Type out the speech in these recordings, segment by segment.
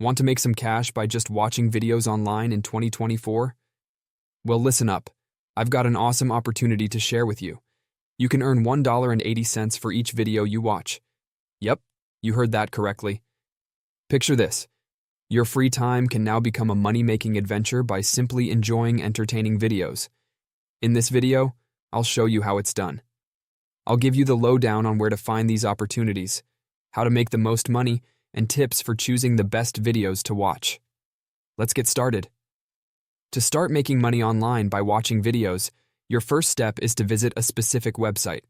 Want to make some cash by just watching videos online in 2024? Well, listen up. I've got an awesome opportunity to share with you. You can earn $1.80 for each video you watch. Yep, you heard that correctly. Picture this. Your free time can now become a money-making adventure by simply enjoying entertaining videos. In this video, I'll show you how it's done. I'll give you the lowdown on where to find these opportunities, how to make the most money, and tips for choosing the best videos to watch. Let's get started. To start making money online by watching videos, your first step is to visit a specific website.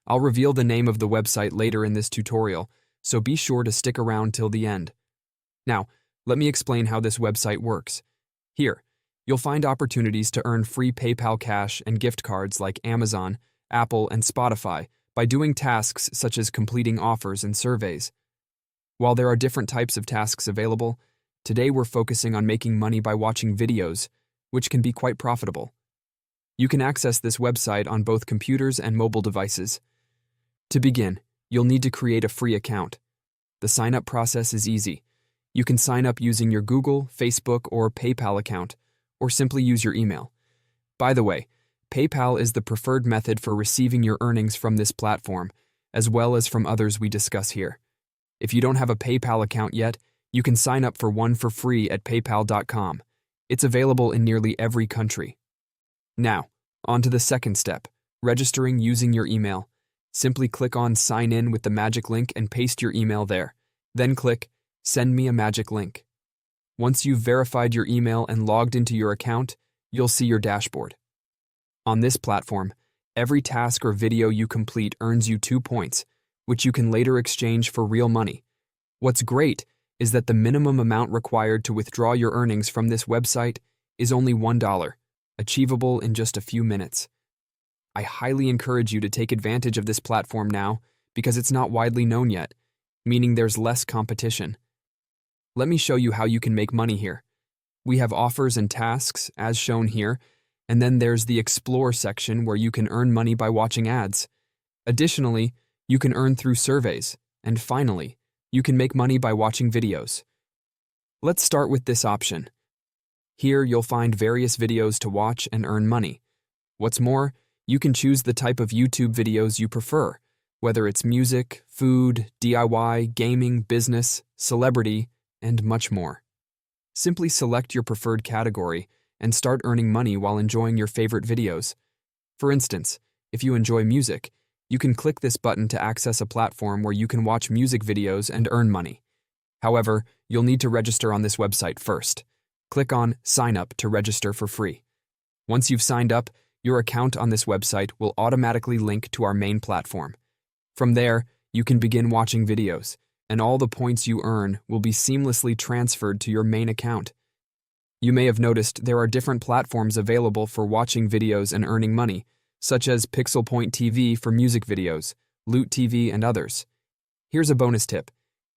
I'll reveal the name of the website later in this tutorial, so be sure to stick around till the end. Now, let me explain how this website works. Here, you'll find opportunities to earn free PayPal cash and gift cards like Amazon, Apple, and Spotify by doing tasks such as completing offers and surveys. While there are different types of tasks available, today we're focusing on making money by watching videos, which can be quite profitable. You can access this website on both computers and mobile devices. To begin, you'll need to create a free account. The sign-up process is easy. You can sign up using your Google, Facebook, or PayPal account, or simply use your email. By the way, PayPal is the preferred method for receiving your earnings from this platform, as well as from others we discuss here. If you don't have a PayPal account yet, you can sign up for one for free at paypal.com. It's available in nearly every country. Now, on to the second step, registering using your email. Simply click on Sign In with the magic link and paste your email there. Then click Send me a magic link. Once you've verified your email and logged into your account, you'll see your dashboard. On this platform, every task or video you complete earns you 2 points, which you can later exchange for real money. What's great is that the minimum amount required to withdraw your earnings from this website is only $1, achievable in just a few minutes. I highly encourage you to take advantage of this platform now because it's not widely known yet, meaning there's less competition. Let me show you how you can make money here. We have offers and tasks, as shown here, and then there's the Explore section where you can earn money by watching ads. Additionally, you can earn through surveys, and finally, you can make money by watching videos. Let's start with this option. Here, you'll find various videos to watch and earn money. What's more, you can choose the type of YouTube videos you prefer, whether it's music, food, DIY, gaming, business, celebrity, and much more. Simply select your preferred category and start earning money while enjoying your favorite videos. For instance, if you enjoy music, you can click this button to access a platform where you can watch music videos and earn money. However, you'll need to register on this website first. Click on Sign Up to register for free. Once you've signed up, your account on this website will automatically link to our main platform. From there, you can begin watching videos, and all the points you earn will be seamlessly transferred to your main account. You may have noticed there are different platforms available for watching videos and earning money, such as Pixel Point TV for music videos, Loot TV, and others. Here's a bonus tip.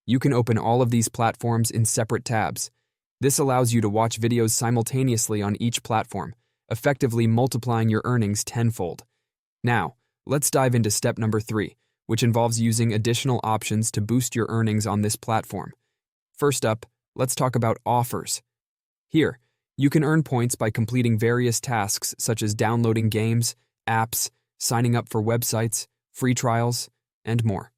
You can open all of these platforms in separate tabs. This allows you to watch videos simultaneously on each platform, effectively multiplying your earnings tenfold. Now, let's dive into step number 3, which involves using additional options to boost your earnings on this platform. First up, let's talk about offers. Here, you can earn points by completing various tasks such as downloading games, apps, signing up for websites, free trials, and more.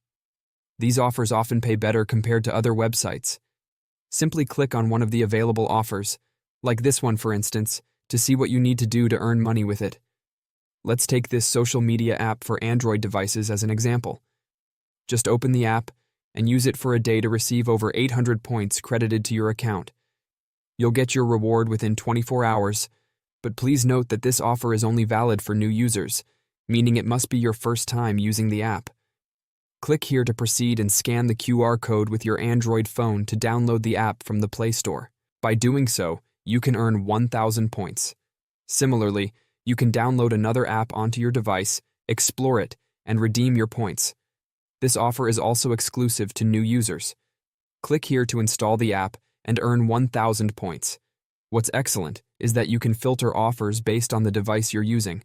These offers often pay better compared to other websites. Simply click on one of the available offers, like this one for instance, to see what you need to do to earn money with it. Let's take this social media app for Android devices as an example. Just open the app and use it for a day to receive over 800 points credited to your account. You'll get your reward within 24 hours, but please note that this offer is only valid for new users, meaning it must be your first time using the app. Click here to proceed and scan the QR code with your Android phone to download the app from the Play Store. By doing so, you can earn 1,000 points. Similarly, you can download another app onto your device, explore it, and redeem your points. This offer is also exclusive to new users. Click here to install the app and earn 1,000 points. What's excellent is that you can filter offers based on the device you're using.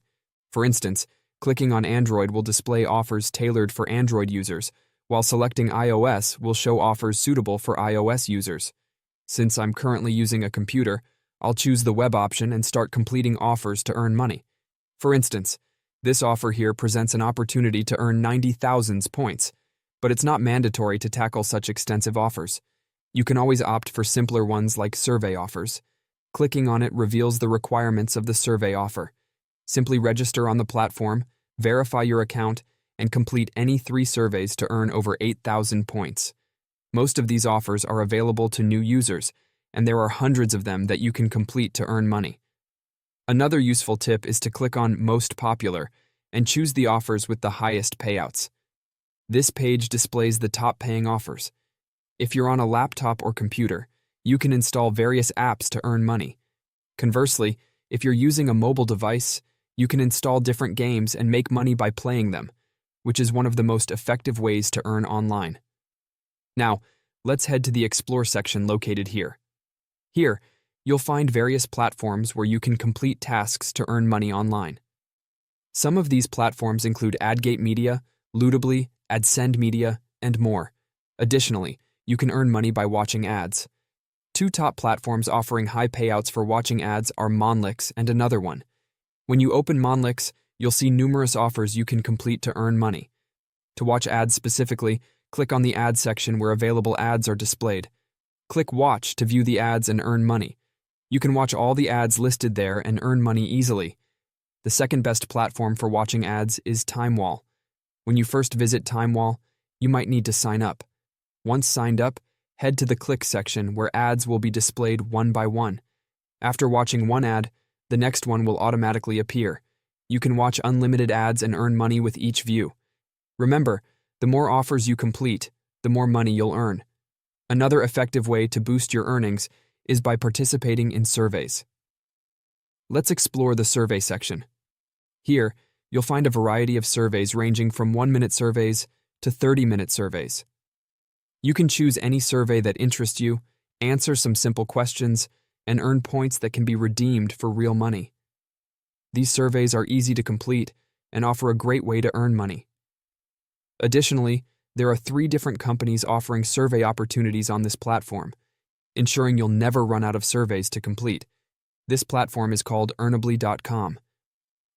For instance, clicking on Android will display offers tailored for Android users, while selecting iOS will show offers suitable for iOS users. Since I'm currently using a computer, I'll choose the web option and start completing offers to earn money. For instance, this offer here presents an opportunity to earn 90,000 points, but it's not mandatory to tackle such extensive offers. You can always opt for simpler ones like survey offers. Clicking on it reveals the requirements of the survey offer. Simply register on the platform, verify your account, and complete any 3 surveys to earn over 8,000 points. Most of these offers are available to new users, and there are hundreds of them that you can complete to earn money. Another useful tip is to click on Most Popular and choose the offers with the highest payouts. This page displays the top-paying offers. If you're on a laptop or computer, you can install various apps to earn money. Conversely, if you're using a mobile device, you can install different games and make money by playing them, which is one of the most effective ways to earn online. Now, let's head to the Explore section located here. Here, you'll find various platforms where you can complete tasks to earn money online. Some of these platforms include AdGate Media, Lootably, AdSend Media, and more. Additionally, you can earn money by watching ads. 2 top platforms offering high payouts for watching ads are Monlix and another one. When you open Monlix, you'll see numerous offers you can complete to earn money. To watch ads specifically, click on the Ads section where available ads are displayed. Click Watch to view the ads and earn money. You can watch all the ads listed there and earn money easily. The second best platform for watching ads is TimeWall. When you first visit TimeWall, you might need to sign up. Once signed up, head to the Click section where ads will be displayed one by one. After watching one ad, the next one will automatically appear. You can watch unlimited ads and earn money with each view. Remember, the more offers you complete, the more money you'll earn. Another effective way to boost your earnings is by participating in surveys. Let's explore the survey section. Here, you'll find a variety of surveys ranging from 1-minute surveys to 30-minute surveys. You can choose any survey that interests you, answer some simple questions, and earn points that can be redeemed for real money. These surveys are easy to complete and offer a great way to earn money. Additionally, there are 3 different companies offering survey opportunities on this platform, ensuring you'll never run out of surveys to complete. This platform is called Earnably.com.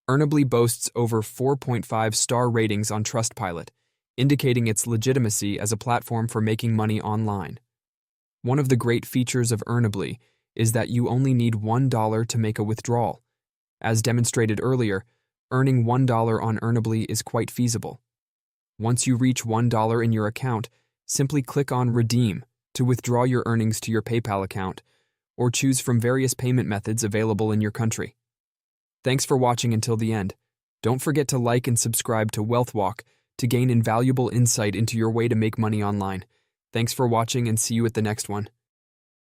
Earnably boasts over 4.5-star ratings on Trustpilot, indicating its legitimacy as a platform for making money online. One of the great features of Earnably is that you only need $1 to make a withdrawal. As demonstrated earlier, earning $1 on Earnably is quite feasible. Once you reach $1 in your account, simply click on Redeem to withdraw your earnings to your PayPal account, or choose from various payment methods available in your country. Thanks for watching until the end. Don't forget to like and subscribe to WealthWalk to gain invaluable insight into your way to make money online. Thanks for watching and see you at the next one.